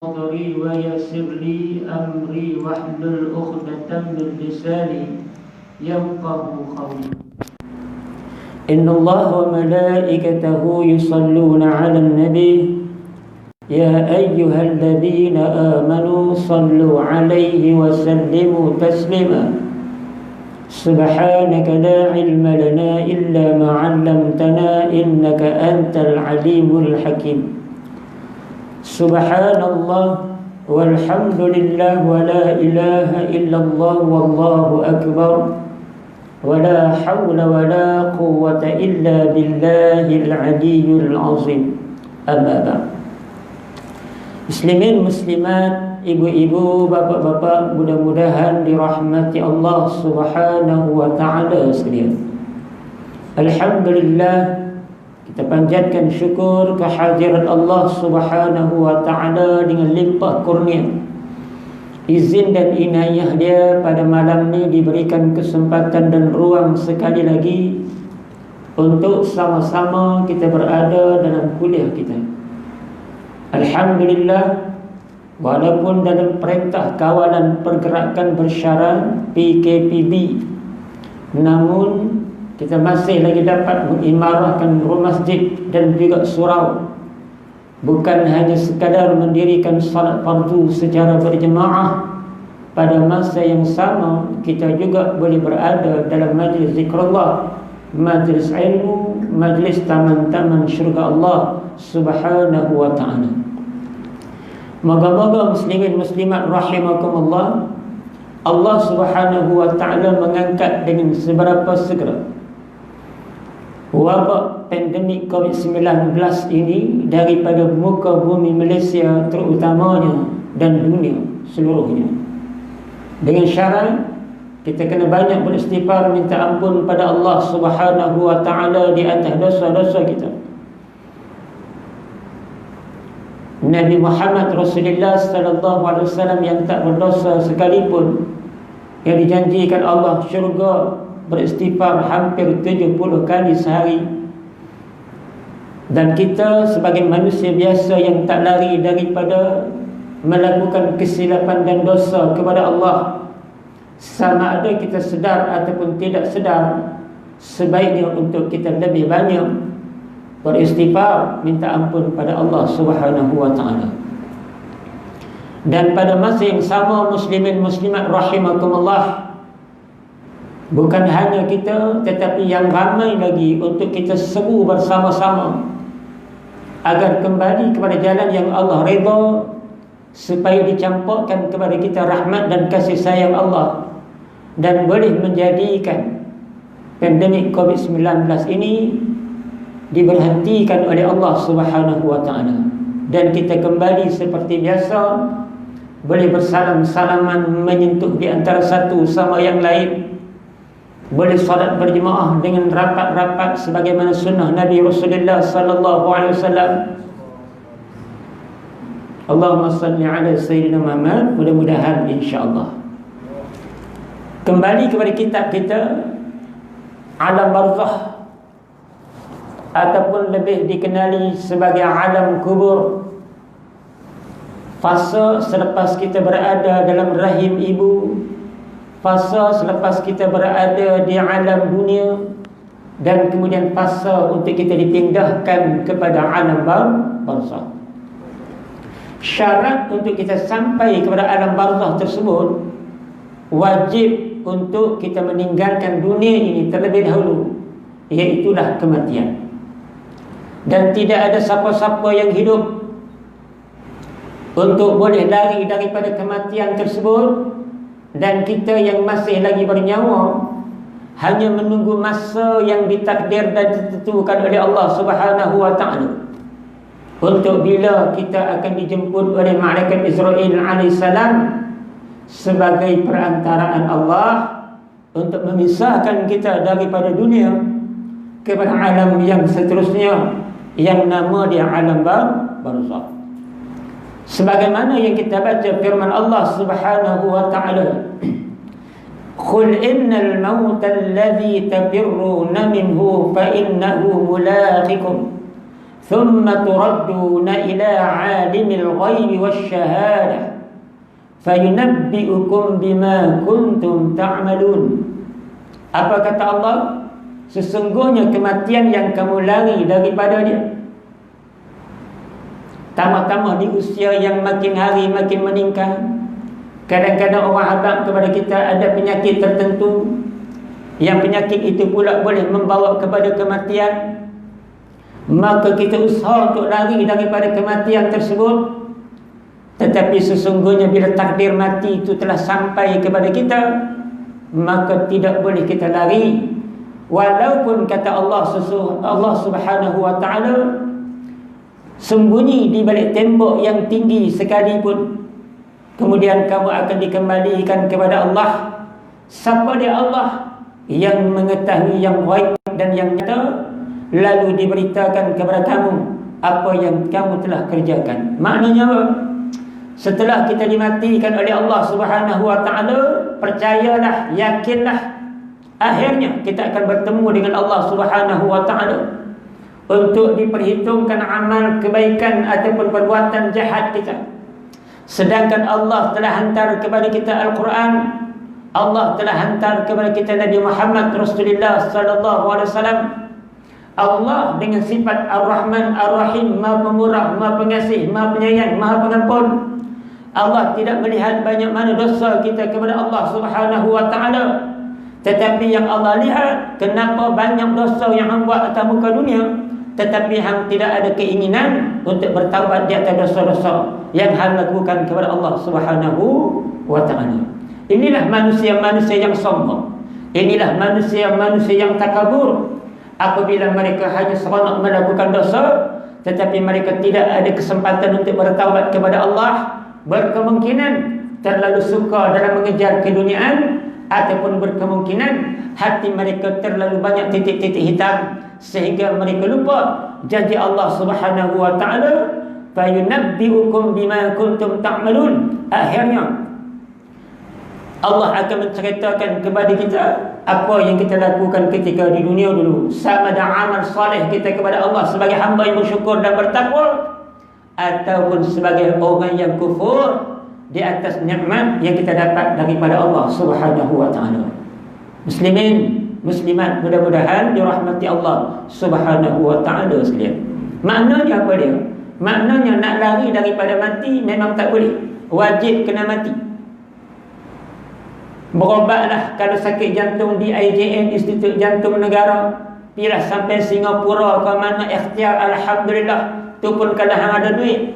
صدري ويسر لي أمري واحلل عقدة من لساني يفقه قولي. إن الله وملائكته يصلون على النبي يا أيها الذين آمنوا صلوا عليه وسلموا تسليما. سبحانك لا علم لنا إلا ما علمتنا إنك أنت العليم الحكيم. Subhanallah walhamdulillah wa la ilaha illallah wallahu akbar wa la hawla wa la quwwata illa billahil aliyyil azim. Amma ba'd. Muslimin muslimat, ibu-ibu, bapak-bapak, mudah-mudahan dirahmati Allah Subhanahu wa taala sekalian. Alhamdulillah, kita panjatkan syukur kehadiran Allah Subhanahu wa ta'ala dengan limpah kurnia, izin dan inayah Dia. Pada malam ini diberikan kesempatan dan ruang sekali lagi untuk sama-sama kita berada dalam kuliah kita. Alhamdulillah, walaupun dalam perintah kawalan pergerakan bersyarat PKPB, namun kita masih lagi dapat mengimarahkan rumah masjid dan juga surau. Bukan hanya sekadar mendirikan salat fardu secara berjemaah, pada masa yang sama kita juga boleh berada dalam majlis zikrullah, majlis ilmu, majlis taman-taman syurga Allah Subhanahu wa ta'ala. Moga-moga muslimin muslimat rahimakumullah, Allah Subhanahu wa ta'ala mengangkat dengan seberapa segera wabak pandemik COVID-19 ini daripada muka bumi Malaysia terutamanya dan dunia seluruhnya. Dengan syarat kita kena banyak beristighfar, minta ampun pada Allah Subhanahu wa ta'ala di atas dosa-dosa kita. Nabi Muhammad Rasulullah sallallahu alaihi wasallam yang tak berdosa sekalipun, yang dijanjikan Allah syurga, beristighfar hampir 70 kali sehari. Dan kita sebagai manusia biasa yang tak lari daripada melakukan kesilapan dan dosa kepada Allah, sama ada kita sedar ataupun tidak sedar, sebaiknya untuk kita lebih banyak beristighfar, minta ampun pada Allah Subhanahu wa ta'ala. Dan pada masa yang sama, muslimin muslimat rahimakumullah, bukan hanya kita, tetapi yang ramai lagi untuk kita seru bersama-sama agar kembali kepada jalan yang Allah redha, supaya dicampurkan kepada kita rahmat dan kasih sayang Allah, dan boleh menjadikan pandemik COVID-19 ini diberhentikan oleh Allah Subhanahu wa ta'ala, dan kita kembali seperti biasa, boleh bersalam-salaman, menyentuh di antara satu sama yang lain, boleh salat berjemaah dengan rapat-rapat sebagaimana sunnah Nabi Rasulullah sallallahu alaihi wasallam. Allahumma salli ala sayyidina Muhammad. Mudah-mudahan insya-Allah kembali kepada kitab kita Alam Barzakh, ataupun lebih dikenali sebagai alam kubur. Fasa selepas kita berada dalam rahim ibu, fasa selepas kita berada di alam dunia, dan kemudian fasa untuk kita dipindahkan kepada alam barzakh. Syarat untuk kita sampai kepada alam barzakh tersebut, wajib untuk kita meninggalkan dunia ini terlebih dahulu, iaitulah kematian. Dan tidak ada siapa-siapa yang hidup untuk boleh lari daripada kematian tersebut. Dan kita yang masih lagi bernyawa hanya menunggu masa yang ditakdir dan ditentukan oleh Allah Subhanahu wa ta'ala, untuk bila kita akan dijemput oleh malaikat Israel alaihissalam sebagai perantaraan Allah untuk memisahkan kita daripada dunia kepada alam yang seterusnya, yang nama dia alam barzakh. Sebagaimana yang kita baca firman Allah Subhanahu wa ta'ala, Qul innal mauta alladhi tafirruna minhu fa innahu mulaqikum thumma turadduna ila 'alimil ghaibi wasyahadah fayunabbi'ukum bima kuntum ta'malun. Apa kata Allah? Sesungguhnya kematian yang kamu lari daripada dia, tambah-tambah di usia yang makin hari makin meningkat. Kadang-kadang orang hadap kepada kita ada penyakit tertentu, yang penyakit itu pula boleh membawa kepada kematian. Maka kita usaha untuk lari daripada kematian tersebut. Tetapi sesungguhnya bila takdir mati itu telah sampai kepada kita, maka tidak boleh kita lari. Walaupun kata Allah Subhanahu wa ta'ala sembunyi di balik tembok yang tinggi sekalipun, kemudian kamu akan dikembalikan kepada Allah. Siapa dia Allah? Yang mengetahui yang ghaib dan yang nyata, lalu diberitakan kepada kamu apa yang kamu telah kerjakan. Maknanya apa? Setelah kita dimatikan oleh Allah Subhanahu wa ta'ala, percayalah, yakinlah, akhirnya kita akan bertemu dengan Allah Subhanahu wa ta'ala untuk diperhitungkan amal kebaikan ataupun perbuatan jahat kita. Sedangkan Allah telah hantar kepada kita Al-Quran, Allah telah hantar kepada kita Nabi Muhammad Rasulullah sallallahu alaihi wasallam. Allah dengan sifat Ar-Rahman Ar-Rahim, Maha Pemurah, Maha Pengasih, Maha Penyayang, Maha Pengampun. Allah tidak melihat banyak mana dosa kita kepada Allah Subhanahu wa ta'ala, tetapi yang Allah lihat kenapa banyak dosa yang hang buat atas muka dunia, tetapi hang tidak ada keinginan untuk bertaubat di atas dosa-dosa yang hang lakukan kepada Allah Subhanahu wa ta'ala. Inilah manusia-manusia yang sombong. Inilah manusia-manusia yang takabur. Apabila mereka hanya seronok melakukan dosa, tetapi mereka tidak ada kesempatan untuk bertaubat kepada Allah, berkemungkinan terlalu suka dalam mengejar keduniaan, ataupun berkemungkinan hati mereka terlalu banyak titik-titik hitam sehingga mereka lupa janji Allah Subhanahu wa ta'ala, fayunabbi'ukum bima kuntum ta'malun. Akhirnya Allah akan menceritakan kepada kita apa yang kita lakukan ketika di dunia dulu, sama ada amal soleh kita kepada Allah sebagai hamba yang bersyukur dan bertakwa, ataupun sebagai orang yang kufur di atas nikmat yang kita dapat daripada Allah Subhanahu wa ta'ala. Muslimin, muslimat, mudah-mudahan dirahmati Allah Subhanahu wa ta'ala sekalian. Maknanya apa dia? Maknanya nak lari daripada mati memang tak boleh, wajib kena mati. Berobatlah kalau sakit jantung di IJN, Institut Jantung Negara. Pilah sampai Singapura ke mana, ikhtiar, alhamdulillah. Tu pun kalau hang ada duit.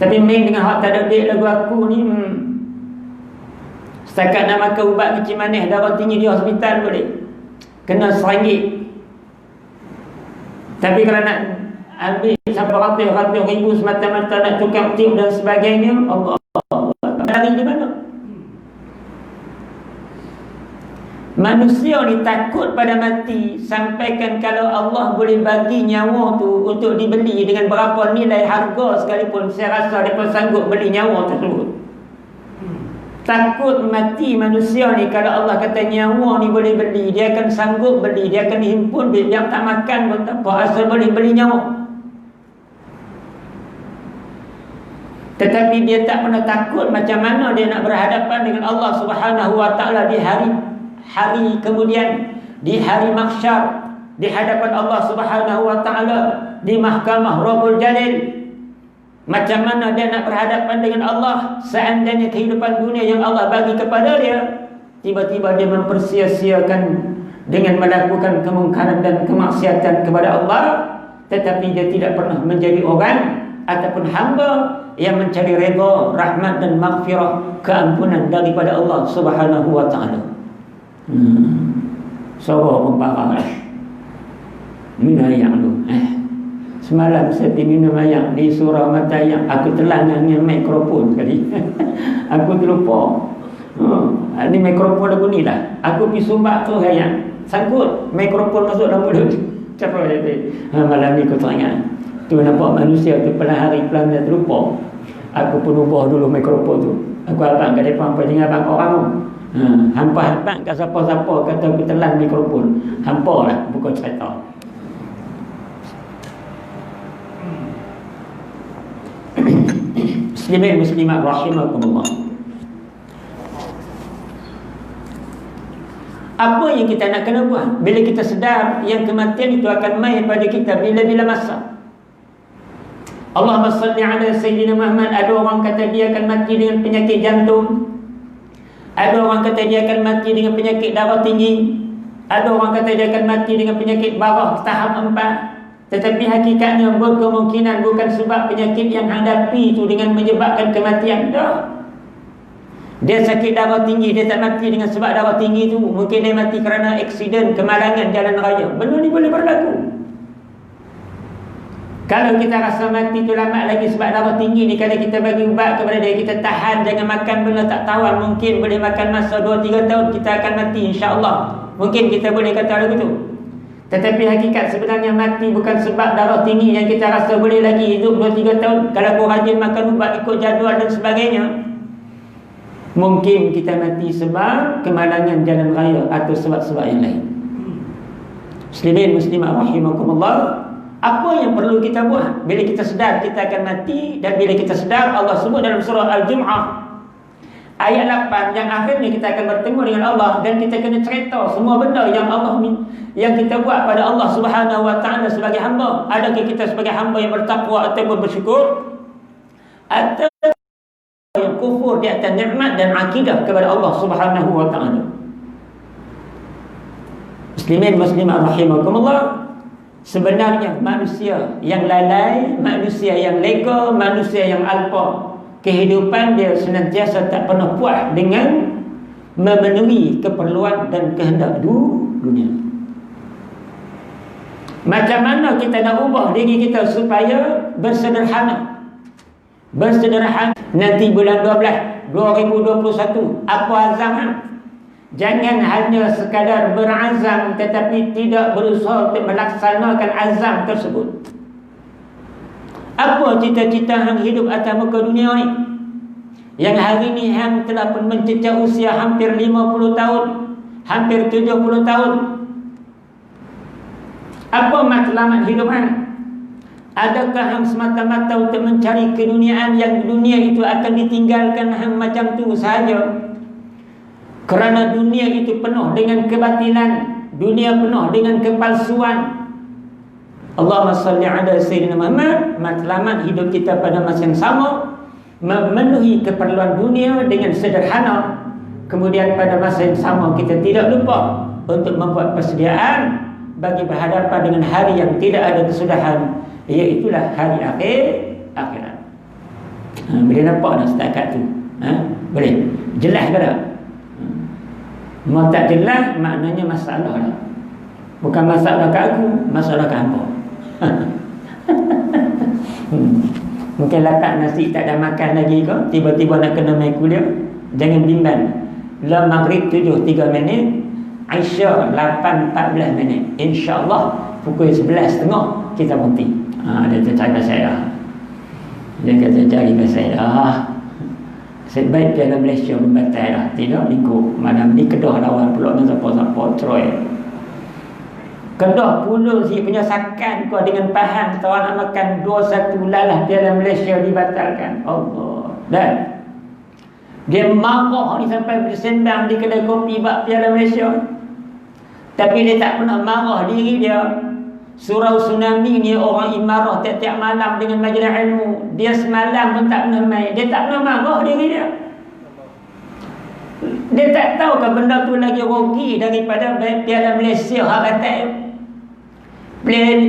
Tapi main dengan hak tak ada duit lagu aku ni, setakat nak makan ubat kecil manis darah tinggi di hospital boleh kena RM1. Tapi kalau nak ambil sampai ratus-ratus ribu semata-mata nak tukar tiup dan sebagainya, Allah lari di mana? Manusia ni takut pada mati, sampaikan kalau Allah boleh bagi nyawa tu untuk dibeli dengan berapa nilai harga sekalipun, saya rasa mereka sanggup beli nyawa tersebut. Takut mati manusia ni, kalau Allah kata nyawa ni boleh beli, dia akan sanggup beli, dia akan himpun duit, yang tak makan pun tak apa, asal boleh beli nyawa. Tetapi dia tak pernah takut macam mana dia nak berhadapan dengan Allah Subhanahu wa ta'ala di hari kemudian, di hari mahsyar, di hadapan Allah Subhanahu wa ta'ala, di mahkamah Rabbul Jalil. Macam mana dia nak berhadapan dengan Allah seandainya kehidupan dunia yang Allah bagi kepada dia tiba-tiba dia mempersia-siakan dengan melakukan kemungkaran dan kemaksiatan kepada Allah, tetapi dia tidak pernah menjadi orang ataupun hamba yang mencari redha, rahmat dan maghfirah, keampunan daripada Allah Subhanahu wa ta'ala. Sorok pun parah minum ayak tu. Semalam saya pergi minum ayak di surau mata ayak, aku telan dengan mikrofon sekali. Aku terlupa. Ini mikrofon aku ni lah. Aku pergi sumbat tu ayak, sangkut mikrofon masuk dalam mulut. Cakap dia malam ni aku teringat tu, nampak manusia tu pelan hari pelan dia terlupa. Aku pun ubah dulu mikrofon tu. Aku abang kat depan apa jangan abang orang tu. Hampa-hampa kat siapa-siapa kata aku telan mikrofon. Hampa lah bukan cerita. Muslimin muslimat rahimakumullah. Apa yang kita nak kena buat bila kita sedar yang kematian itu akan mai pada kita bila-bila masa? Allahumma salli ala Sayyidina Muhammad. Ada orang kata dia akan mati dengan penyakit jantung. Ada orang kata dia akan mati dengan penyakit darah tinggi. Ada orang kata dia akan mati dengan penyakit darah tahap 4. Tetapi hakikatnya berkemungkinan bukan sebab penyakit yang hadapi itu dengan menyebabkan kematian. Dah. Dia sakit darah tinggi, dia tak mati dengan sebab darah tinggi itu. Mungkin dia mati kerana aksiden, kemalangan jalan raya. Benda ni boleh berlaku. Kalau kita rasa mati tu lama lagi sebab darah tinggi ni, kalau kita bagi ubat kepada dia, kita tahan, jangan makan benda tak tawan, mungkin boleh makan masa 2-3 tahun kita akan mati, insya-Allah. Mungkin kita boleh kata begitu. Tetapi hakikat sebenarnya mati bukan sebab darah tinggi yang kita rasa boleh lagi hidup 2-3 tahun. Kalau kau rajin makan ubat ikut jadual dan sebagainya, mungkin kita mati sebab kemalangan jalan raya atau sebab-sebab yang lain. Muslimin muslimat rahimakumullah. Apa yang perlu kita buat bila kita sedar kita akan mati? Dan bila kita sedar, Allah sebut dalam surah Al-Jum'ah ayat 8 yang akhirnya kita akan bertemu dengan Allah, dan kita kena cerita semua benda yang Allah yang kita buat pada Allah Subhanahu wa taala sebagai hamba. Adakah kita sebagai hamba yang bertakwa ataupun bersyukur, atau yang kufur di atas nikmat dan akidah kepada Allah Subhanahu wa taala? Muslimin muslimat rahimakumullah. Sebenarnya manusia yang lalai, manusia yang leka, manusia yang alpa, kehidupan dia senantiasa tak pernah puas dengan memenuhi keperluan dan kehendak dunia. Macam mana kita nak ubah diri kita supaya bersederhana? Bersederhana. Nanti bulan 12 2021, apa azam? Jangan hanya sekadar berazam tetapi tidak berusaha untuk melaksanakan azam tersebut. Apa cita-cita hang hidup atas muka dunia ni? Yang hari ni hang telah pun mencecah usia hampir 50 tahun, hampir 70 tahun. Apa matlamat hidup hang? Adakah hang semata-mata untuk mencari keduniaan yang dunia itu akan ditinggalkan hang macam tu sahaja? Kerana dunia itu penuh dengan kebatilan, dunia penuh dengan kepalsuan. Allahumma salli ala Sayyidina Muhammad. Matlamat hidup kita pada masa yang sama, memenuhi keperluan dunia dengan sederhana. Kemudian pada masa yang sama kita tidak lupa untuk membuat persediaan bagi berhadapan dengan hari yang tidak ada kesudahan, iaitulah hari akhirat. Boleh nampak dah setakat tu? Boleh? Jelas ke tak? Mau tak jelas maknanya masalah lah. Bukan masalah kat aku, masalah kat hangpa. Mungkin latak nasi tak ada makan lagi ke, tiba-tiba nak kena main kuliah, jangan bimbang. La maghrib 7:03 minit, Aisyah 8:14 minit. InsyaAllah pukul 11.30 kita berhenti. Dia tercakap saya. Dia kata cari saya. Sebaik Piala Malaysia membatal dah. Tidak minggu malam ni Kedah lawan pula dengan siapa-siapa Troy. Kedah pula si punya sakan kau dengan Pahang tahu nak makan 2-1 lalah Piala Malaysia dibatalkan. Allah. Dan dia marah ni sampai bersendang di kedai kopi bab Piala Malaysia. Tapi dia tak pernah marah diri dia. Surau Tsunami ni orang imarah tiap-tiap malam dengan majlis ilmu. Dia semalam pun tak pernah main. Dia tak pernah marah diri dia. Dia tak tahu ke benda tu lagi rugi daripada Piala Malaysia hak batal.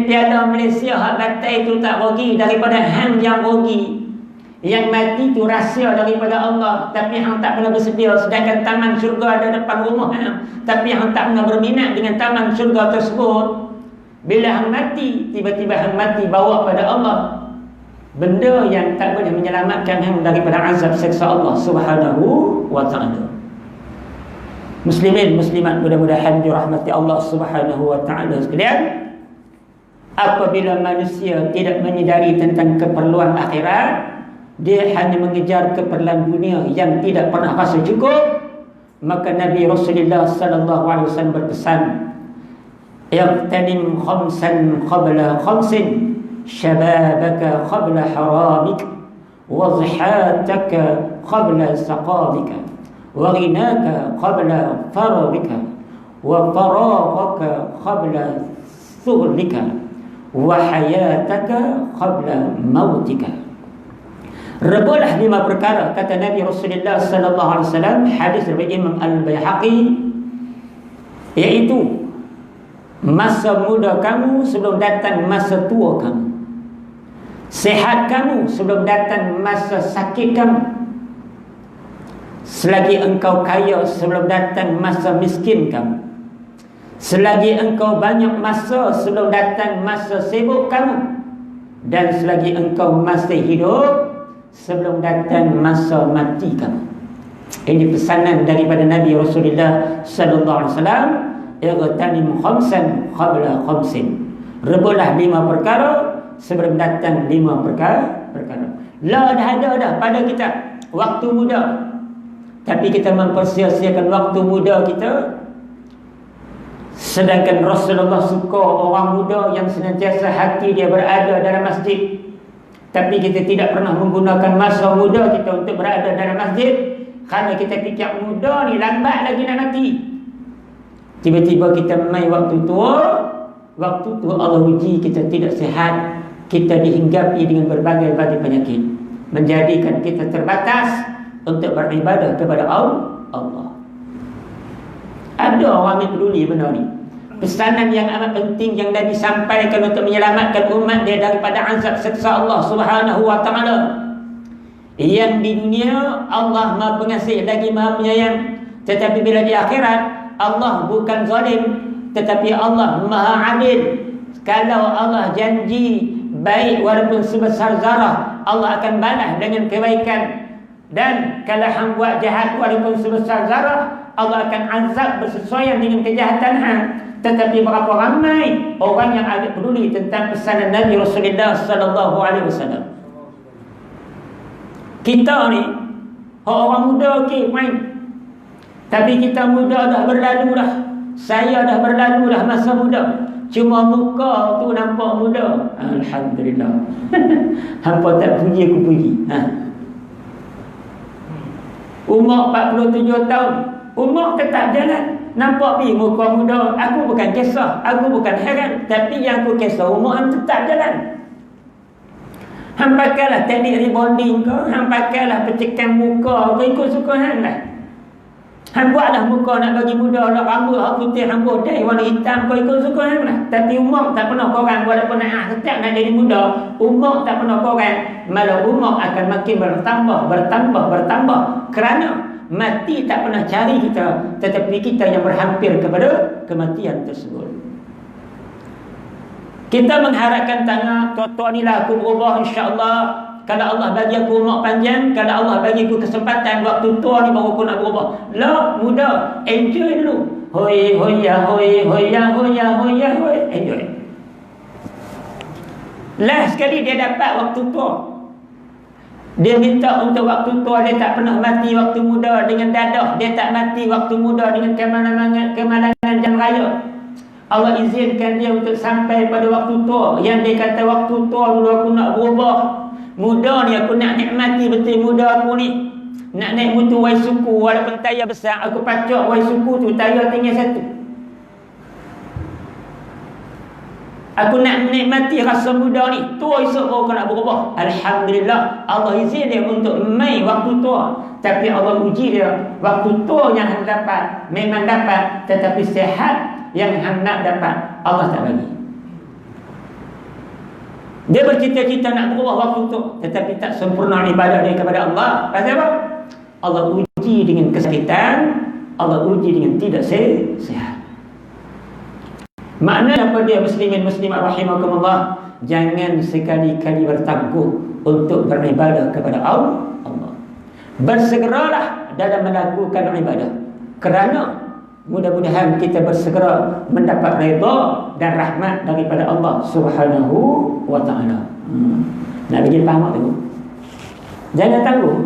Piala Malaysia hak batal itu tak rugi daripada hang yang rugi. Yang mati tu rahsia daripada Allah, tapi hang tak pernah bersedia. Sedangkan taman syurga ada depan rumah hang, tapi hang tak pernah berminat dengan taman syurga tersebut. Bila hang mati, tiba-tiba hang mati bawa pada Allah benda yang tak boleh menyelamatkan hang daripada azab seksa Allah Subhanahu wa taala. Muslimin muslimat mudah-mudahan dirahmati Allah Subhanahu wa taala sekalian. Apabila manusia tidak menyedari tentang keperluan akhirat, dia hanya mengejar keperluan dunia yang tidak pernah rasa cukup, maka Nabi Rasulullah sallallahu alaihi wasallam berpesan, "Ightanim khamsan qabla khamsin, syababaka qabla haramik, وضحاتك قبل سقامك وغناك قبل فرغك وفراغك قبل ثغلك وحياتك قبل موتك. Rebulah 5 perkara, kata Nabi Rasulullah sallallahu alaihi wasallam, hadis dari Imam Al-Baihaqi, iaitu masa muda kamu sebelum datang masa tua kamu, sehat kamu sebelum datang masa sakit kamu, selagi engkau kaya sebelum datang masa miskin kamu, selagi engkau banyak masa sebelum datang masa sibuk kamu, dan selagi engkau masih hidup sebelum datang masa mati kamu. Ini pesanan daripada Nabi Rasulullah sallallahu alaihi wasallam, "Igtanim khamsan qabla khamsin." Rebulah 5 perkara sebelum datang 5 perkara. Lah dah pada kita waktu muda, tapi kita mempersia-siakan waktu muda kita. Sedangkan Rasulullah suka orang muda yang senantiasa hati dia berada dalam masjid. Tapi kita tidak pernah menggunakan masa muda kita untuk berada dalam masjid, kerana kita fikir muda ni lambat lagi nak mati. Tiba-tiba kita main waktu tua. Waktu tua Allah uji kita tidak sihat, kita dihinggapi dengan berbagai-bagai penyakit, menjadikan kita terbatas untuk beribadah kepada Allah. Ada orang yang peduli benda ni. Pesanan yang amat penting yang Nabi sampaikan untuk menyelamatkan umat dia daripada azab seksa Allah Subhanahu wa taala. Yang di dunia Allah Maha Pengasih lagi Maha Penyayang, tetapi bila di akhirat Allah bukan zalim, tetapi Allah Maha Adil. Kalau Allah janji baik walaupun sebesar zarah, Allah akan balas dengan kebaikan. Dan kalau hang buat jahat walaupun sebesar zarah, Allah akan azab bersesuaian dengan kejahatan hang. Tetapi berapa ramai orang yang ada peduli tentang pesanan Nabi Rasulullah sallallahu alaihi wasallam. Kita ni orang muda okey main. Tapi kita muda dah berlalu dah. Saya dah berlalu dah masa muda. Cuma muka tu nampak muda. Alhamdulillah. Hampa tak puji aku puji. Umur 47 tahun, umur tetap jalan. Nampak pergi muka muda. Aku bukan kisah, aku bukan heran. Tapi yang aku kisah, umur tetap jalan. Hang pakailah teknik rebonding ke, hang pakailah pecikan muka ke, ikut suka hang lah. Hang buatlah muka nak bagi muda, nak rambut hak putih, rambut dai warna hitam, kau ikut suka hang lah. Tapi umur tak pernah korang, walaupun setiap nak jadi muda, umur tak pernah korang. Malah umur akan makin bertambah. Kerana mati tak pernah cari kita, tetapi kita yang berhampir kepada kematian tersebut. Kita mengharapkan tanya, tua-tua ni lah aku berubah insya-Allah. Kalau Allah bagi aku umur panjang, kalau Allah bagi aku kesempatan waktu tua ni baru aku nak berubah. Lah, muda, enjoy dulu. Hoi, enjoy. Last sekali dia dapat waktu tua. Dia minta untuk waktu tua, dia tak pernah mati waktu muda dengan dadah. Dia tak mati waktu muda dengan kemalangan jam raya. Allah izinkan dia untuk sampai pada waktu tua, yang dia kata waktu tua dulu aku nak berubah. Muda ni aku nak nikmati betul muda aku ni. Nak naik motor wai suku walaupun tayar besar, aku pacak wai suku tu tayar tinggal satu. Aku nak menikmati rasa muda ni. Tua esok baru aku nak berubah. Alhamdulillah, Allah izin dia untuk main waktu tua. Tapi Allah uji dia, waktu tua yang hang dapat memang dapat, tetapi sehat yang hang nak dapat Allah tak bagi. Dia bercita-cita nak berubah waktu tu, tetapi tak sempurna ibadah dia kepada Allah. Pasal apa? Allah uji dengan kesakitan, Allah uji dengan tidak sehat. Makna apa dia muslimin muslimat rahimakumullah? Jangan sekali-kali bertangguh untuk beribadah kepada Allah. Bersegeralah dalam melakukan ibadah, kerana mudah-mudahan kita bersegera mendapat redha dan rahmat daripada Allah Subhanahu wa taala. Nak bagi faham tu. Jangan tangguh.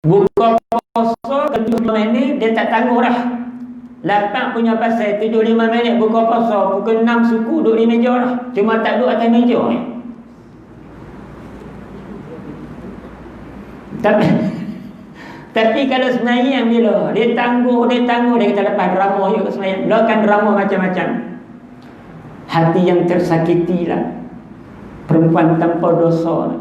Buka puasa kedua ini dia tak tangguh dah. Lapang punya pasal 75 minit buka puasa, pukul 6 suku duduk di meja lah. Cuma tak duduk atas meja ni. Tapi kalau semayang bila dia tangguh, dia kata lepas drama juga semayang. Lakukan drama macam-macam. Hati yang tersakiti lah. Perempuan tanpa dosa lah.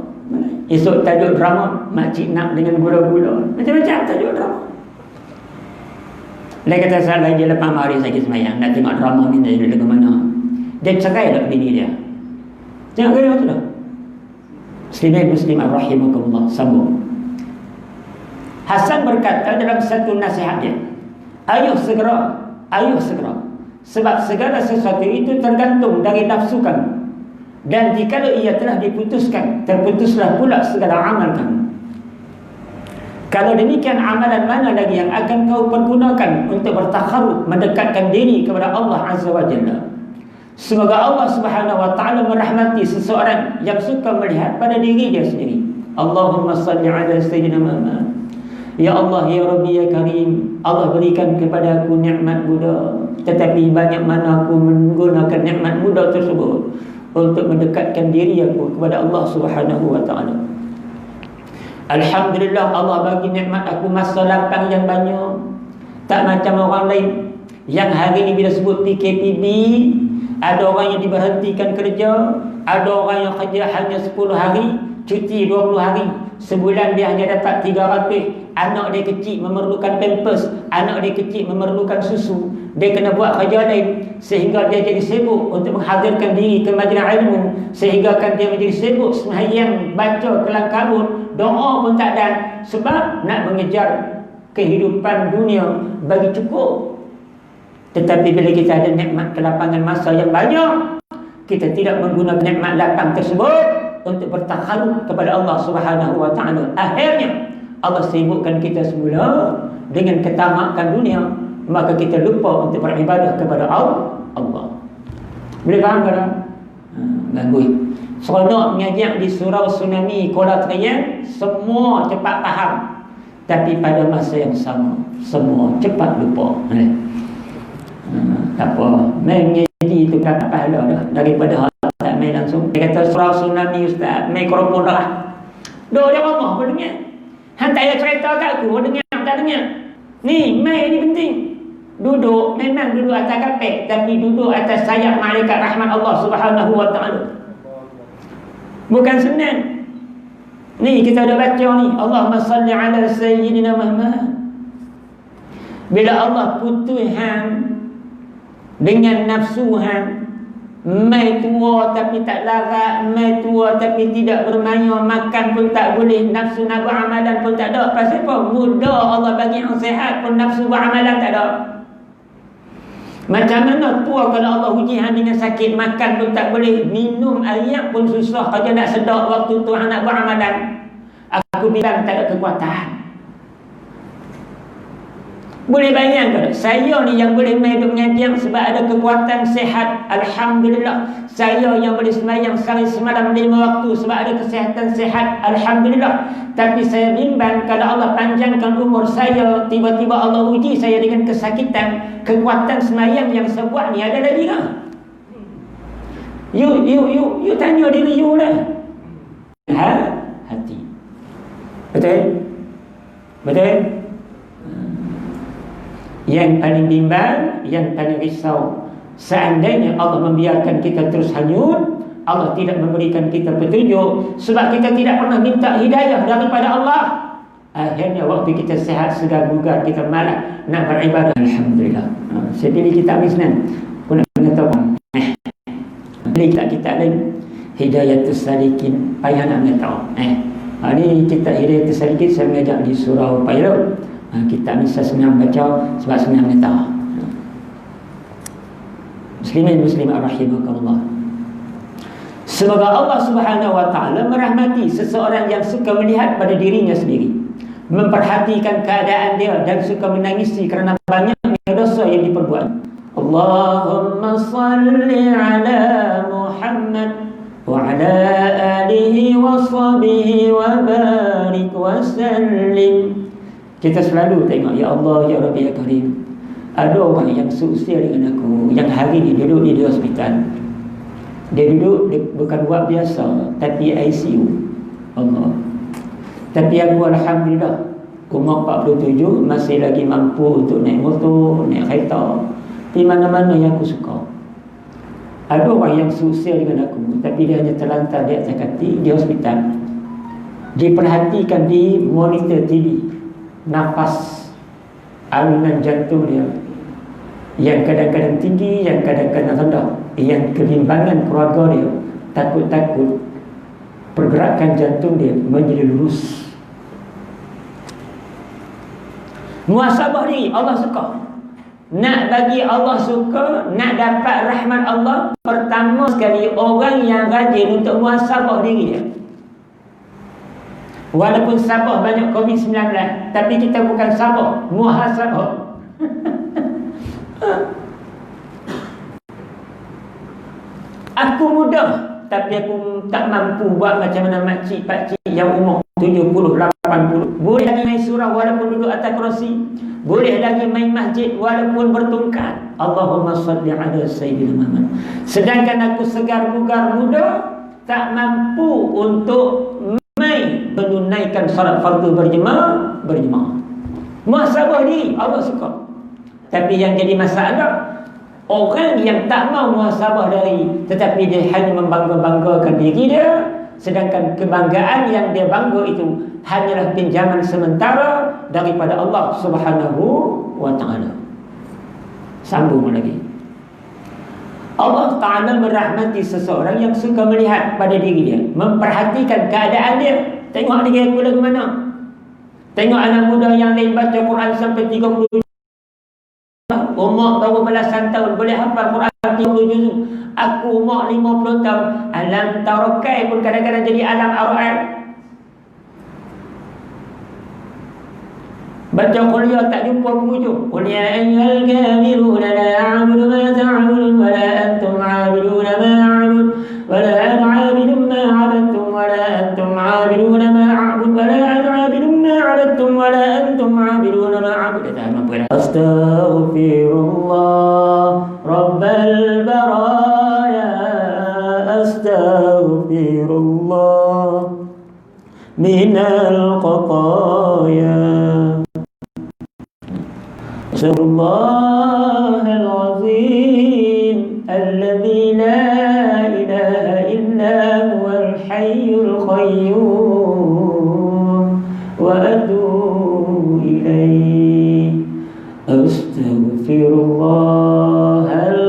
Esok tajuk drama, makcik nak dengan gula-gula. Macam-macam tajuk drama. Dia kata salah dia lepas mari saya semayang, nak tengok drama ni dari ke mana. Dia cerai tak bini dia. Tengok ke dia tu dah. Muslimin rahimakumullah. Sambung. Hasan berkata dalam satu nasihat dia, ayuh segera. Sebab segala sesuatu itu tergantung dari nafsu kamu. Dan jika ia telah diputuskan, terputuslah pula segala amal kamu. Kalau demikian, amalan mana lagi yang akan kau pergunakan untuk bertakharub, mendekatkan diri kepada Allah Azza wa Jalla? Semoga Allah Subhanahu wa ta'ala merahmati seseorang yang suka melihat pada diri dia sendiri. Allahumma salli ala Sayyidina Muhammad. Ya Allah, Ya Rabbi, Ya Karim, Allah berikan kepada aku nikmat muda, tetapi banyak mana aku menggunakan nikmat muda tersebut untuk mendekatkan diri aku kepada Allah Subhanahu wa ta'ala. Alhamdulillah, Allah bagi nikmat aku masa lapang yang banyak. Tak macam orang lain yang hari ni bila sebut PKPB, ada orang yang diberhentikan kerja, ada orang yang kerja hanya 10 hari, cuti 20 hari. Sebulan dia hanya dapat 300. Anak dia kecil memerlukan pampers, anak dia kecil memerlukan susu. Dia kena buat kerja lain, sehingga dia jadi sibuk untuk menghadirkan diri ke majlis ilmu, sehingga kan dia menjadi sibuk sembahyang, baca kelang kabut, doa pun tak ada, sebab nak mengejar kehidupan dunia bagi cukup. Tetapi bila kita ada nikmat kelapangan masa yang banyak, kita tidak menggunakan nikmat lapang tersebut untuk bertakharub kepada Allah Subhanahu wa ta'ala. Akhirnya Allah sibukkan kita semula dengan ketamakan dunia, maka kita lupa untuk beribadah kepada Allah. Boleh faham tak? Bagus. Seronok mengajar di surau tsunami Kuala Trian, semua cepat faham. Tapi pada masa yang sama, semua cepat lupa. Tak apa, main mengaji itu dapat pahala dah daripada tak main langsung. Dia kata surau tsunami ustaz, mikrofon dah. Dua dia ngomong apa dengar? Hantar dia cerita kat aku, dengar tak dengar? Ni, main ni penting. Duduk, memang duduk atas kapek, tapi duduk atas sayap malaikat rahmat Allah Subhanahu wa ta'ala. Bukan senang. Ni kita dah baca ni, Allahumma salli ala Sayyidina Muhammad. Bila Allah putus hang dengan nafsu hang, mai tua tapi tak larat, mai tua tapi tidak bermain, makan pun tak boleh, nafsu nak buat amalan pun tak ada. Pasal apa? Muda Allah bagi yang sehat pun nafsu buat amalan tak ada. Macam mana tua kalau Allah uji hang dengan sakit, makan pun tak boleh, minum air pun susah, kerja nak sedap waktu tu hang nak buat amalan. Aku bilang tak ada kekuatan. Boleh bayangkan, saya ni yang boleh main duduk mengajar sebab ada kekuatan sehat, Alhamdulillah. Saya yang boleh sembahyang sehari semalam 5 waktu sebab ada kesihatan sehat, Alhamdulillah. Tapi saya bimbang kalau Allah panjangkan umur saya, tiba-tiba Allah uji saya dengan kesakitan, kekuatan sembahyang yang saya buat ni ada lagi ke? You tanya diri you lah. Hati. Betul? Yang paling bimbang, yang paling risau, seandainya Allah membiarkan kita terus hanyut, Allah tidak memberikan kita petunjuk, sebab kita tidak pernah minta hidayah daripada Allah. Akhirnya waktu kita sehat, segar bugar, kita malas nak beribadah. Alhamdulillah. Saya pilih kitab ni senang. Aku nak mengatakan pilih kitab lain, Hidayatus Salikin, payah nak mengatakan. Ini kitab Hidayatus Salikin saya mengajar di Surau Payau. Kitab ni saya senang baca sebab senang mengetahui. Muslimin muslimat rahimakumullah. Semoga Allah Subhanahu wa ta'ala merahmati seseorang yang suka melihat pada dirinya sendiri, memperhatikan keadaan dia dan suka menangisi kerana banyaknya dosa yang diperbuat. Allahumma salli ala Muhammad wa ala alihi wa sahbihi wa barik wa sallim. Kita selalu tengok, Ya Allah, Ya Rabbi, Ya Karim, Ada orang yang seusia dengan aku, yang hari ni duduk di hospital. Dia duduk, dia bukan buat biasa, tapi ICU. Allah. Tapi aku alhamdulillah, umur 47 masih lagi mampu untuk naik motor, naik kereta, di mana-mana yang aku suka. Ada orang yang seusia dengan aku, tapi dia hanya terlantar di atas kaki di hospital. Diperhatikan di monitor TV, nafas, alunan jantung dia, yang kadang-kadang tinggi, yang kadang-kadang rendah, yang kelimbangan keluarga dia, takut-takut pergerakan jantung dia menjadi lurus. Muhasabah diri, Allah suka. Nak bagi Allah suka, nak dapat rahmat Allah, pertama sekali orang yang rajin untuk muhasabah diri dia. Walaupun sabar banyak COVID-19, tapi kita bukan sabar, muhasabah. Aku muda, tapi aku tak mampu buat macam mana makcik pakcik yang umur 70, 80. Boleh lagi main surah walaupun duduk atas kerusi. Boleh lagi main masjid walaupun bertungkat. Allahumma salli ala Sayyidina Muhammad. Sedangkan aku segar bugar muda, tak mampu untuk menunaikan salat fardu berjemaah. Muhasabah diri, Allah suka. Tapi yang jadi masalah, orang yang tak mau muhasabah diri, tetapi dia hanya membangga-banggakan diri dia, sedangkan kebanggaan yang dia bangga itu hanyalah pinjaman sementara daripada Allah Subhanahu wa ta'ala. Sambung lagi. Allah Ta'ala merahmati seseorang yang suka melihat pada diri dia, memperhatikan keadaan dia. Tengok dia aku lagu mana. Tengok anak muda yang lain baca Quran sampai 30 umur baru belasan tahun boleh hafal Quran 30 juzuk. Aku umur 50 tahun, alam tarokai pun kadang-kadang jadi alam ar-ar. Baca kuliah tak jumpa penghujung. Qul ya ayyuhal kafiruna la a'budu ma ta'budun wa la antum 'abiduna ma a'budu wa la ana 'abidun ma 'abadtum wa la antum 'abiduna ma a'budu wa la ana 'abidun ma 'abadtum wa la antum 'abiduna ma a'budu. Astaghfirullah rabbal baraya, astaghfirullah minal qataya. Subhanal azim alladzi la ilaha illa huwal hayyul qayyum wa atubu ilaihi. Astaghfirullahal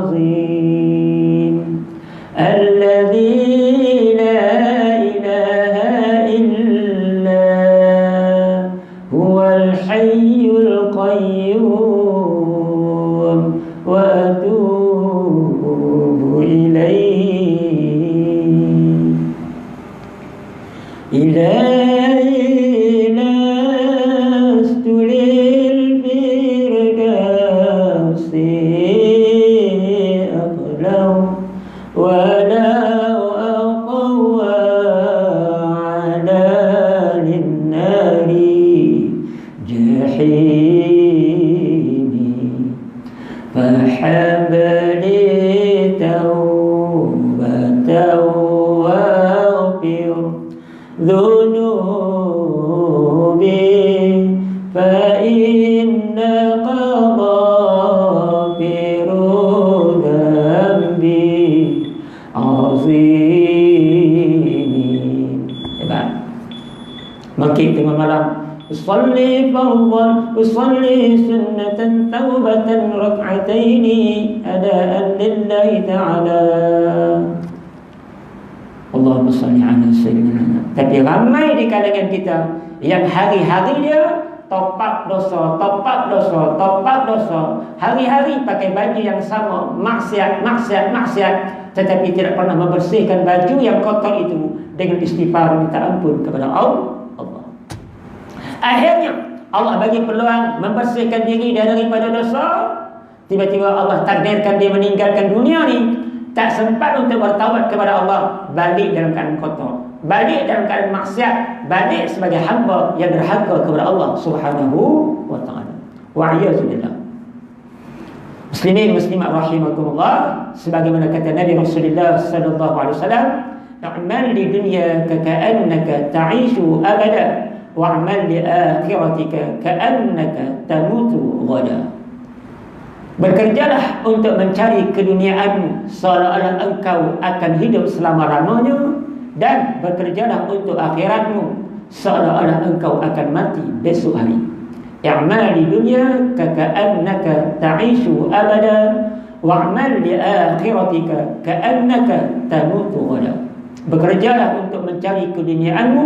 azim alladzi la ilaha illa huwal hayyul qayyum wa atubu ilaihi. Ilahi lastu lil firdausi aqlaw walau aqwa ala linnari jahimi fahabli tawbatan waghfir dhunubi fa inna qadhafiru dhanbi azim. Hebat. Makin tengah malam, usalli fardhan usalli sunnatan taubatan rak'ataini adaan lillahi ta'ala. Allahumma salli ala sayyidina Muhammad. Tapi ramai di kalangan kita yang hari-hari dia topak dosa, hari-hari pakai baju yang sama, maksiat, tetapi tidak pernah membersihkan baju yang kotor itu dengan istighfar minta ampun kepada Allah. Akhirnya Allah bagi peluang membersihkan diri daripada dosa. Tiba-tiba Allah takdirkan dia meninggalkan dunia ni, tak sempat untuk bertaubat kepada Allah, balik dalam keadaan kotor, balik dalam keadaan maksiat, balik sebagai hamba yang derhaka kepada Allah Subhanahu wa ta'ala. Wa'iyyazubillah. Muslimin muslimat rahimakumullah, sebagaimana kata Nabi Rasulullah sallallahu alaihi wasallam, "A'mal di dunyaka ka'annaka ta'ishu abada, wa'mal li akhiratika ka'annaka tamutu ghada." Bekerjalah untuk mencari keduniaanmu seolah-olah engkau akan hidup selama-lamanya, dan bekerjalah untuk akhiratmu seolah-olah engkau akan mati besok hari. I'mal di dunya ka'annaka ta'ishu abada, wa'mal li akhiratika ka'annaka tamutu ghada. Bekerjalah untuk mencari keduniaanmu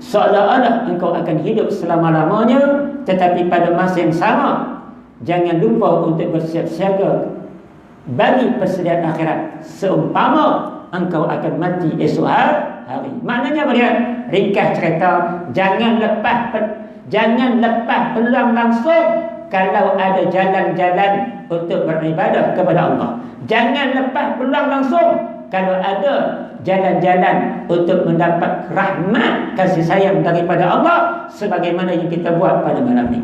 seolah-olah engkau akan hidup selama-lamanya, tetapi pada masa yang sama jangan lupa untuk bersiap siaga bagi persediaan akhirat seumpama engkau akan mati esok hari. Maknanya apa dia? Ringkas cerita, jangan lepas peluang langsung kalau ada jalan-jalan untuk beribadah kepada Allah. Jangan lepas peluang langsung kalau ada jalan-jalan untuk mendapat rahmat kasih sayang daripada Allah, sebagaimana yang kita buat pada malam ini.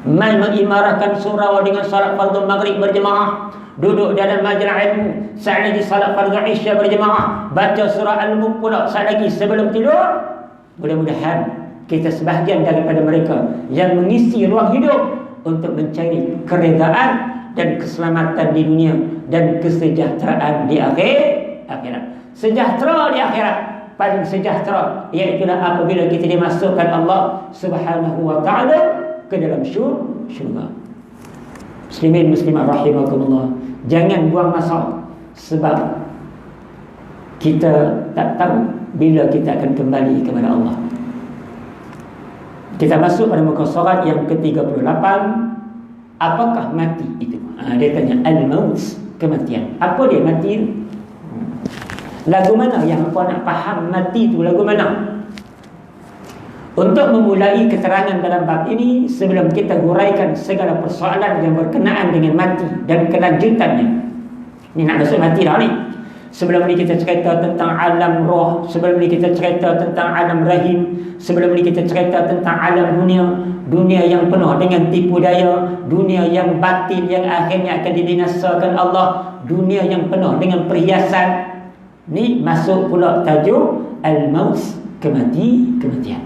Mai mengimarahkan surau dengan salat fardu maghrib berjemaah, duduk dalam majlis ilmu saat lagi salat fardu isya berjemaah, baca surah Al-Mulk pula saat lagi sebelum tidur. Mudah-mudahan kita sebahagian daripada mereka yang mengisi ruang hidup untuk mencari keredaan dan keselamatan di dunia dan kesejahteraan di akhirat. Sejahtera di akhirat, paling sejahtera iaitulah apabila kita dimasukkan Allah Subhanahu wa taala ke dalam syurga. Muslimin muslimat rahimakumullah, jangan buang masa, sebab kita tak tahu bila kita akan kembali kepada Allah. Kita masuk pada muka surat yang ke-38. Apakah mati itu? Dia tanya al-maut, kematian. Apa dia mati itu? Lagu mana yang apa nak faham mati itu lagu mana? Untuk memulai keterangan dalam bab ini, sebelum kita huraikan segala persoalan yang berkenaan dengan mati dan kelanjutannya. Ini nak masuk mati dah ni. Sebelum ni kita cerita tentang alam roh, sebelum ni kita cerita tentang alam rahim, sebelum ni kita cerita tentang alam dunia yang penuh dengan tipu daya, dunia yang batil yang akhirnya akan dibinasakan Allah, dunia yang penuh dengan perhiasan. Ni masuk pula tajuk al-maut, kematian.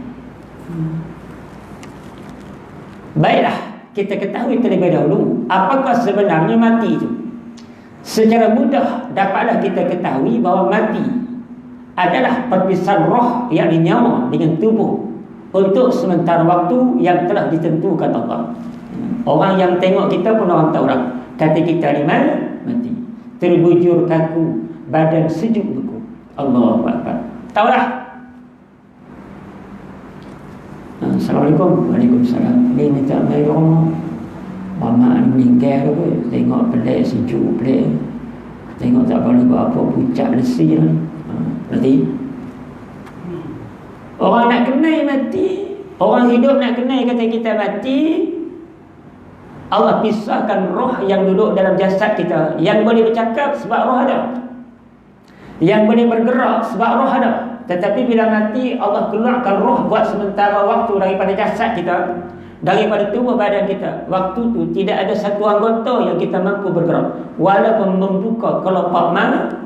Baiklah, kita ketahui terlebih dahulu apakah sebenarnya mati itu. Secara mudah dapatlah kita ketahui bahawa mati adalah perpisahan roh, yakni nyawa dengan tubuh untuk sementara waktu yang telah ditentukan Allah. Orang yang tengok kita pun orang tahu dah, kata kita ni mati, terbujur kaku, badan sejuk beku. Allahu Akbar. Tahu dah. Assalamualaikum. Waalaikumsalam. Ni minta mai rumah. Mama meninggal ke? Tengok pelik, sejuk pelik. Tengok tak boleh buat apa, pucat lesi lah. Berarti orang nak kenal mati, orang hidup nak kenal kata kita mati. Allah pisahkan roh yang duduk dalam jasad kita. Yang boleh bercakap sebab roh ada, yang boleh bergerak sebab roh ada. Tetapi bila mati, Allah keluarkan roh buat sementara waktu daripada jasad kita, daripada tubuh badan kita. Waktu tu tidak ada satu anggota yang kita mampu bergerak, walaupun membuka kelopak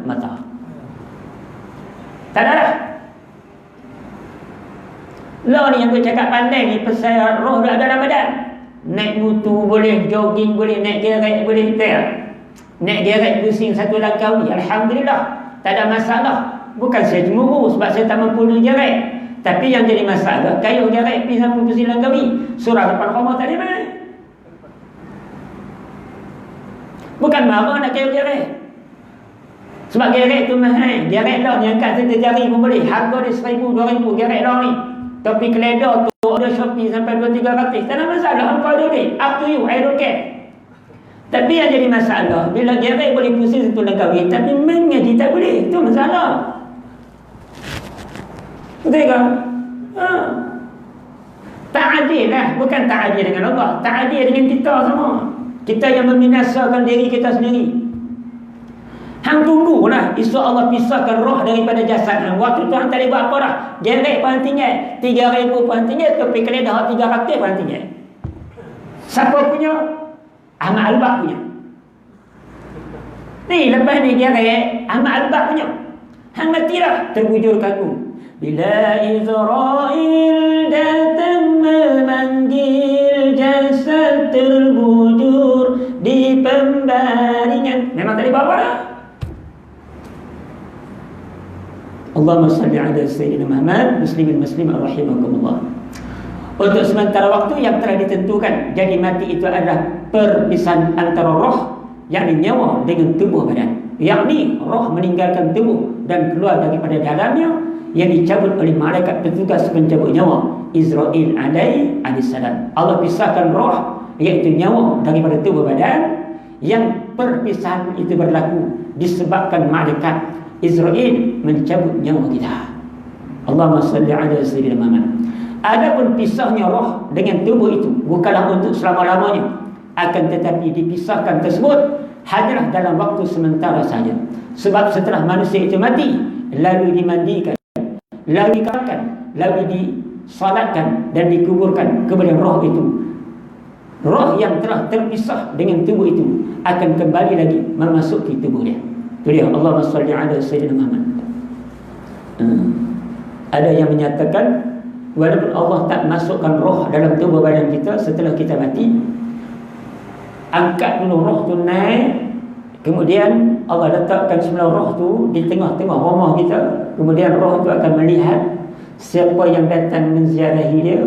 mata. Tak ada dah. Lo ni yang tu cakap pandai ni pasal roh dah ada dalam badan. Naik motor boleh, jogging boleh, naik gerek boleh, naik gerek pusing satu Langkawi, alhamdulillah, tak ada masalah. Bukan saya cemburu sebab saya tak mampu naik gerek, tapi yang jadi masalah kayuh gerek pergi sampai pusing Langkawi, surah depan rumah tak ada mana. Bukan marah nak kayuh gerek, sebab gerek tu mahal. Gerek lah ni angkat satu jari pun boleh, harga dia 1,000, 2,000 gerek lah ni. Topi keledar tu ada Shopee sampai 2-300, tak ada masalah. Hampa ada duit, up to you, I don't care. Tapi yang jadi masalah, bila gerek boleh pusing satu Langkawi, tapi mengaji tak boleh, itu masalah. Betul kan? Tak adil lah. Bukan tak adil dengan Allah, tak adil dengan kita semua. Kita yang membinasakan diri kita sendiri. Hang tunggulah esok Allah pisahkan roh daripada jasad hang. Waktu tu hang tak boleh buat apa dah. Gerek pun tinggal 3,000 pun tinggal, topi keledar 300 pun tinggal. Siapa punya? Ahmad Al-Baq punya. Ni lepas ni dia Ahmad Albaq punya. Hang matilah terbujur kaku. Bila Israel datang memanggil, jasad terbujur di pembaringan. Memang tadi bawa dah. Allahumma salli ala Sayyidina Muhammad. Muslimin muslimat rahimakumullah. Untuk sementara waktu yang telah ditentukan, jadi mati itu adalah perpisahan antara roh, yakni nyawa, dengan tubuh badan. Yakni roh meninggalkan tubuh dan keluar daripada dalamnya, yang dicabut oleh malaikat petugas pencabut nyawa, Israel alaihissalam. Allah pisahkan roh, iaitu nyawa, daripada tubuh badan. Yang perpisahan itu berlaku disebabkan malaikat Israel mencabut nyawa kita. Allahumma salli ala Sayyidina Muhammad. Adapun pisahnya roh dengan tubuh itu bukanlah untuk selama-lamanya, akan tetapi dipisahkan tersebut hanyalah dalam waktu sementara saja. Sebab setelah manusia itu mati, lalu dimandikan, lalu dikarankan, lalu disalatkan dan dikuburkan, kemudian roh itu, roh yang telah terpisah dengan tubuh itu, akan kembali lagi memasuki tubuh dia. Itu dia. Allahumma salli ala Sayyidina Muhammad. Ada yang menyatakan walaupun Allah tak masukkan roh dalam tubuh badan kita setelah kita mati, angkat dulu roh tu naik, kemudian Allah letakkan semula roh tu di tengah-tengah rumah kita, kemudian roh tu akan melihat siapa yang datang menziarahi dia.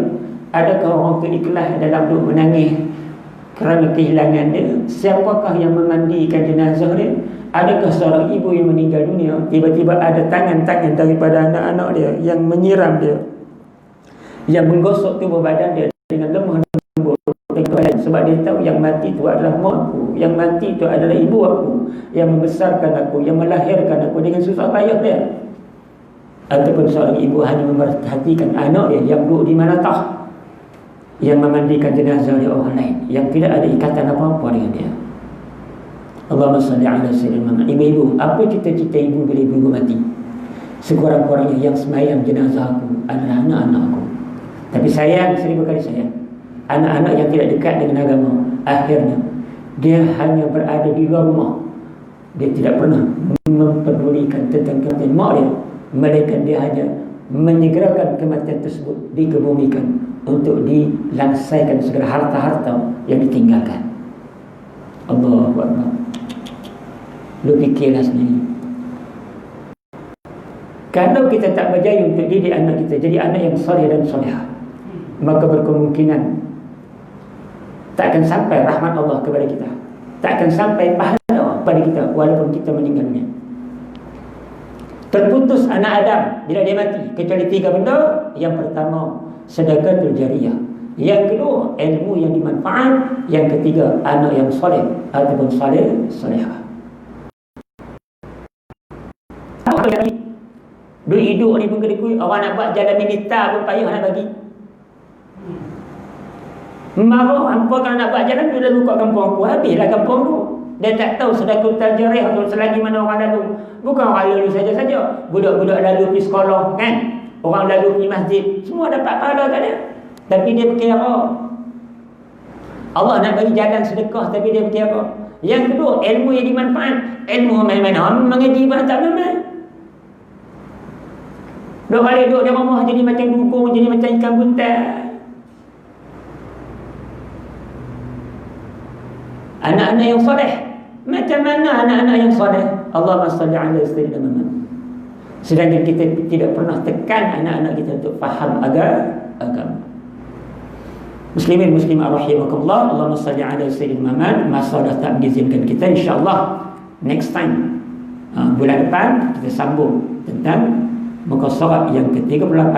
Adakah orang tu ikhlas dalam duduk menangis kerana kehilangan dia? Siapakah yang memandikan jenazah dia? Adakah seorang ibu yang meninggal dunia, tiba-tiba ada tangan-tangan daripada anak-anak dia yang menyiram dia, yang menggosok tubuh badan dia dengan lemah lembut, sebab dia tahu yang mati itu adalah mak aku, yang mati itu adalah ibu aku, yang membesarkan aku, yang melahirkan aku dengan susah payah dia. Ataupun seorang ibu hanya memperhatikan anak dia yang duduk di manatah, yang memandikan jenazah dia orang lain, yang tidak ada ikatan apa-apa dengan dia. Allahumma salli ala Sayyidina Muhammad. Ibu-ibu, apa cita-cita ibu bila ibu mati? Sekurang-kurangnya yang semayang jenazah aku adalah anak-anak aku. Tapi sayang, 1000 kali sayang, anak-anak yang tidak dekat dengan agama, akhirnya dia hanya berada di luar rumah. Dia tidak pernah mempedulikan tentang kematian mak dia, melainkan dia hanya menyegerakan kematian tersebut dikebumikan untuk dilansaikan segala harta-harta yang ditinggalkan. Allahu Akbar. Lu fikirlah sendiri. Kalau kita tak berjaya untuk didik anak kita jadi anak yang soleh dan solehah, maka berkemungkinan tak akan sampai rahmat Allah kepada kita, tak akan sampai pahala kepada kita walaupun kita meninggal dunia. Terputus anak Adam bila dia mati kecuali 3 benda. Yang pertama, sedekatul jariyah. Yang kedua, ilmu yang dimanfaat. Yang ketiga, anak yang soleh ataupun solehah. Apa lagi? Duit hidup ni pun kena kuih. Orang nak buat jalan militer pun payah nak bagi. Marah hampa kalau nak buat jalan, dia lalu kat kampung aku. Habislah kampung tu. Dia tak tahu sedekah tajariah atau selagi mana orang lalu. Bukan orang lalu saja-saja. Budak-budak lalu pergi sekolah kan, orang lalu pergi masjid, semua dapat pahala kat dia. Tapi dia berkira Allah nak bagi jalan sedekah, tapi dia berkira. Yang kedua, ilmu yang dimanfaat. Ilmu mana-mana mengaji pun tak memang. Duk balik duduk di rumah jadi macam dukung, jadi macam ikan buntal. Anak-anak yang soleh, macam mana anak-anak yang soleh? Allahumma salli ala Sayyidina Muhammad. Sedangkan kita tidak pernah tekan anak-anak kita untuk faham agama. Muslimin muslimat rahimakumullah. Allahumma salli ala Sayyidina Muhammad. Masa dah tak mengizinkan kita, insya-Allah next time, bulan depan kita sambung tentang muka surat yang ke-38,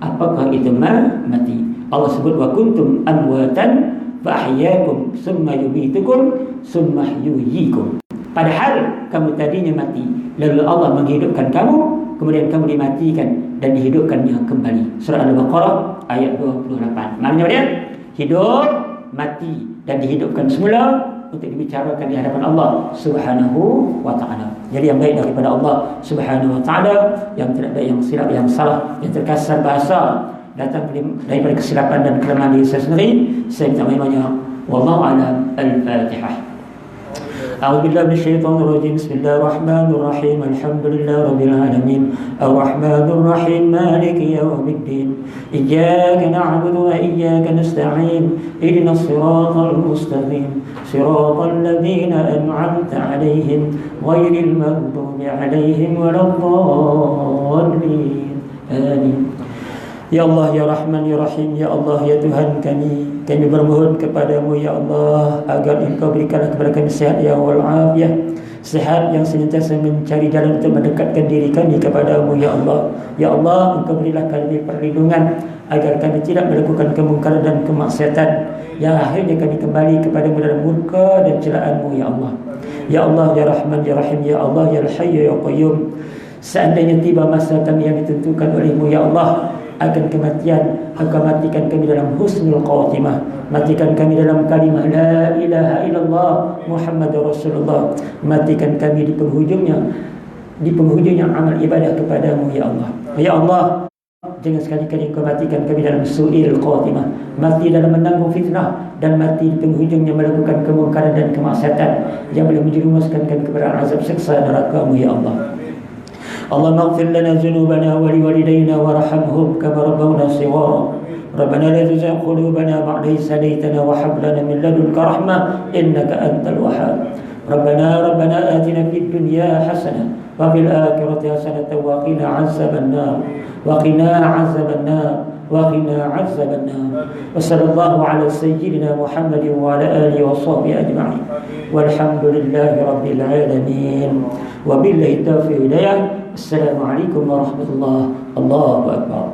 apakah itu mati. Allah sebut wa kuntum amwatan fa ahyaakum summa yumitukum summa yuhyikum. Padahal kamu tadinya mati, lalu Allah menghidupkan kamu, kemudian kamu dimatikan dan dihidupkannya kembali. Surah Al-Baqarah ayat 28. Maknanya dia hidup, mati dan dihidupkan semula untuk dibicarakan di hadapan Allah Subhanahu wa ta'ala. Jadi yang baik daripada Allah Subhanahu wa ta'ala, yang tidak baik, yang silap, yang salah, yang terkasar bahasa datang daripada kesilapan dan kelemahan diri saya sendiri, saya minta mohonnya. Wallahu a'lam. Al-Fatihah. أعوذ بالله من الشيطان الرجيم. بسم الله الرحمن الرحيم. الحمد لله رب العالمين الرحمن الرحيم مالك يوم الدين إياك نعبد وإياك نستعين اهدنا الصراط المستقيم صراط الذين أنعمت عليهم غير المغضوب عليهم ولا الضالين آمين. Ya Allah, Ya Rahman, Ya Rahim, Ya Allah, Ya Tuhan kami bermohon kepadamu, Ya Allah, agar Engkau berikanlah kepada kami sehat yang walafiat, sehat yang senantiasa mencari jalan untuk mendekatkan diri kami kepadamu, Ya Allah. Ya Allah, Engkau berilah kami perlindungan agar kami tidak melakukan kemungkaran dan kemaksiatan yang akhirnya kami kembali kepadamu dalam murka dan celaanmu, Ya Allah. Ya Allah, Ya Rahman, Ya Rahim, Ya Allah, Ya Al-Hayy, Ya Qayyum. Seandainya tiba masa kami yang ditentukan olehmu, Ya Allah, akan kematian, Engkau matikan kami dalam husnul khatimah, matikan kami dalam kalimah la ilaha illallah Muhammadur Rasulullah, matikan kami di penghujungnya amal ibadah kepadamu, Ya Allah. Ya Allah, jangan sekali-kali Engkau matikan kami dalam su'il khatimah, mati dalam menanggung fitnah, dan mati di penghujungnya melakukan kemungkaran dan kemaksiatan yang boleh menjerumuskan kami kepada azab siksa neraka-Mu, Ya Allah. اللهم اغفر لنا ذنوبنا ولوالدينا وارحمهم كما ربونا صغارا ربنا لا تزغ قلوبنا بعد إذ هديتنا وهب لنا من لدنك رحمة إنك أنت الوهاب ربنا آتنا في الدنيا حسنة وفي الآخرة حسنة وقنا عذاب النار وصلى الله على سيدنا محمد وعلى آله وصحبه أجمعين والحمد لله رب العالمين وبالله التوفيق والهداية. السلام عليكم ورحمة الله. الله أكبر.